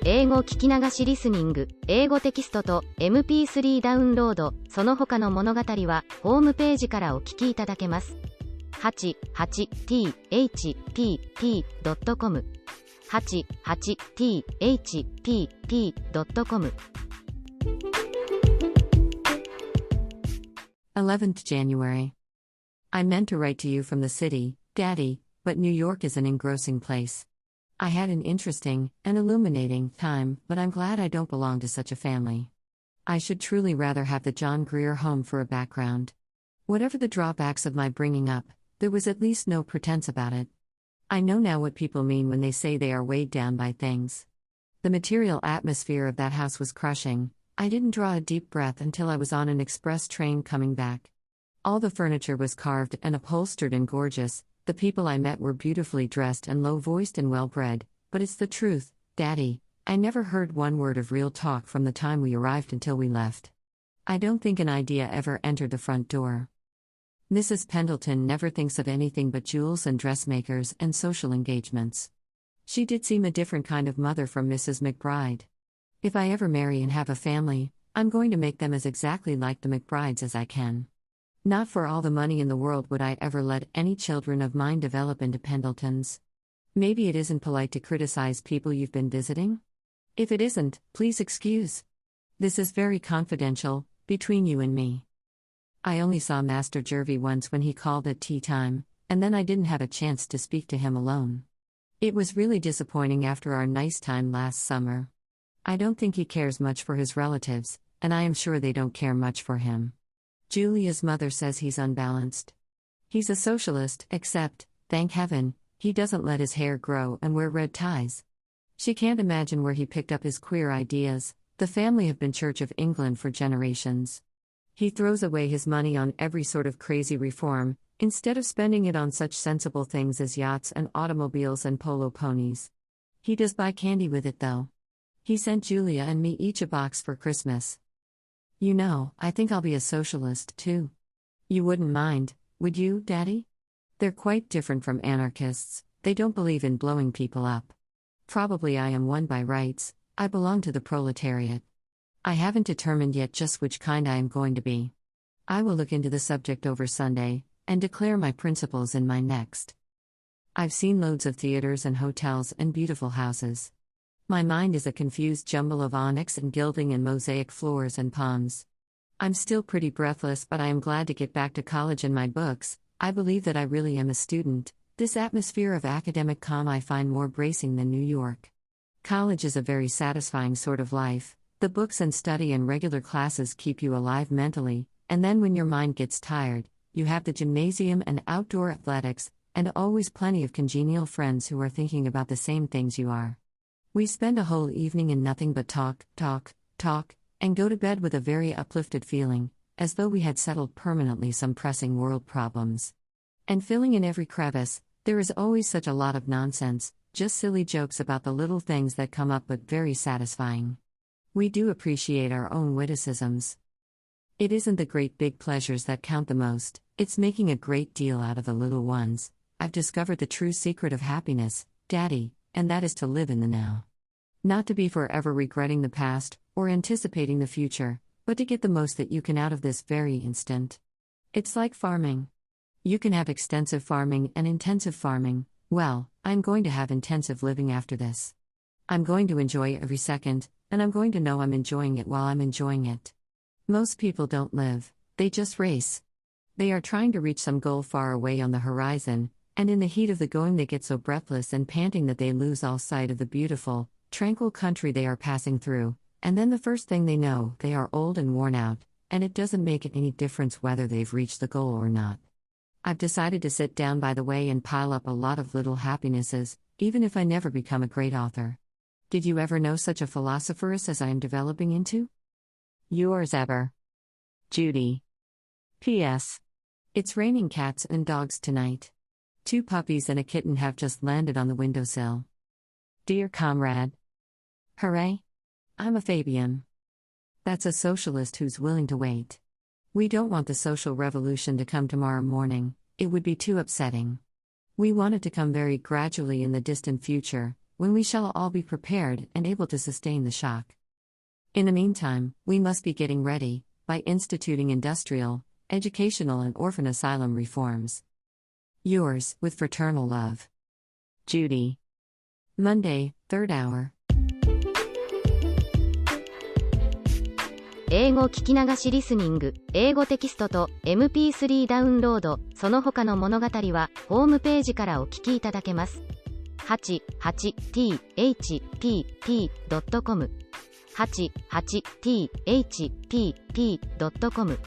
英語聞き流しリスニング、英語テキストと MP3 ダウンロード、その他の物語はホームページからお聞きいただけます。88thpp.com 88thpp.com 11th January. I meant to write to you from the city, Daddy, but New York is an engrossing place. I had an interesting and illuminating time, but I'm glad I don't belong to such a family. I should truly rather have the John Grier home for a background. Whatever the drawbacks of my bringing up, there was at least no pretense about it. I know now what people mean when they say they are weighed down by things. The material atmosphere of that house was crushing. I didn't draw a deep breath until I was on an express train coming back. All the furniture was carved and upholstered and gorgeous. The people I met were beautifully dressed and low-voiced and well-bred, but it's the truth, Daddy, I never heard one word of real talk from the time we arrived until we left. I don't think an idea ever entered the front door. Mrs. Pendleton never thinks of anything but jewels and dressmakers and social engagements. She did seem a different kind of mother from Mrs. McBride. If I ever marry and have a family, I'm going to make them as exactly like the McBrides as I can. Not for all the money in the world would I ever let any children of mine develop into Pendletons. Maybe it isn't polite to criticize people you've been visiting? If it isn't, please excuse. This is very confidential, between you and me. I only saw Master Jervy once when he called at tea time, and then I didn't have a chance to speak to him alone. It was really disappointing after our nice time last summer. I don't think he cares much for his relatives, and I am sure they don't care much for him. Julia's mother says he's unbalanced. He's a socialist, except, thank heaven, he doesn't let his hair grow and wear red ties. She can't imagine where he picked up his queer ideas. The family have been Church of England for generations. He throws away his money on every sort of crazy reform, instead of spending it on such sensible things as yachts and automobiles and polo ponies. He does buy candy with it though. He sent Julia and me each a box for Christmas. You know, I think I'll be a socialist, too. You wouldn't mind, would you, Daddy? They're quite different from anarchists. They don't believe in blowing people up. Probably I am one by rights. I belong to the proletariat. I haven't determined yet just which kind I am going to be. I will look into the subject over Sunday, and declare my principles in my next. I've seen loads of theaters and hotels and beautiful houses. My mind is a confused jumble of onyx and gilding and mosaic floors and palms. I'm still pretty breathless, but I am glad to get back to college and my books. I believe that I really am a student. This atmosphere of academic calm I find more bracing than New York. College is a very satisfying sort of life. The books and study and regular classes keep you alive mentally, and then when your mind gets tired, you have the gymnasium and outdoor athletics, and always plenty of congenial friends who are thinking about the same things you are. We spend a whole evening in nothing but talk, and go to bed with a very uplifted feeling, as though we had settled permanently some pressing world problems. And filling in every crevice, there is always such a lot of nonsense, just silly jokes about the little things that come up but very satisfying. We do appreciate our own witticisms. It isn't the great big pleasures that count the most, it's making a great deal out of the little ones. I've discovered the true secret of happiness, Daddy, and that is to live in the now. Not to be forever regretting the past, or anticipating the future, but to get the most that you can out of this very instant. It's like farming. You can have extensive farming and intensive farming. Well, I'm going to have intensive living after this. I'm going to enjoy every second, and I'm going to know I'm enjoying it while I'm enjoying it. Most people don't live, they just race. They are trying to reach some goal far away on the horizon, and in the heat of the going they get so breathless and panting that they lose all sight of the beautiful, tranquil country they are passing through, and then the first thing they know, they are old and worn out, and it doesn't make any difference whether they've reached the goal or not. I've decided to sit down by the way and pile up a lot of little happinesses, even if I never become a great author. Did you ever know such a philosopheress as I am developing into? Yours ever, Judy. P.S. It's raining cats and dogs tonight. 2 puppies and a kitten have just landed on the windowsill. Dear comrade. Hooray! I'm a Fabian. That's a socialist who's willing to wait. We don't want the social revolution to come tomorrow morning, it would be too upsetting. We want it to come very gradually in the distant future, when we shall all be prepared and able to sustain the shock. In the meantime, we must be getting ready, by instituting industrial, educational and orphan asylum reforms. Yours, with fraternal love. Judy. Monday, 3rd hour. 英語聞き流しリスニング、英語テキストと MP3 ダウンロード、その他の物語は、ホームページからお聞きいただけます。88thpp.com 88thpp.com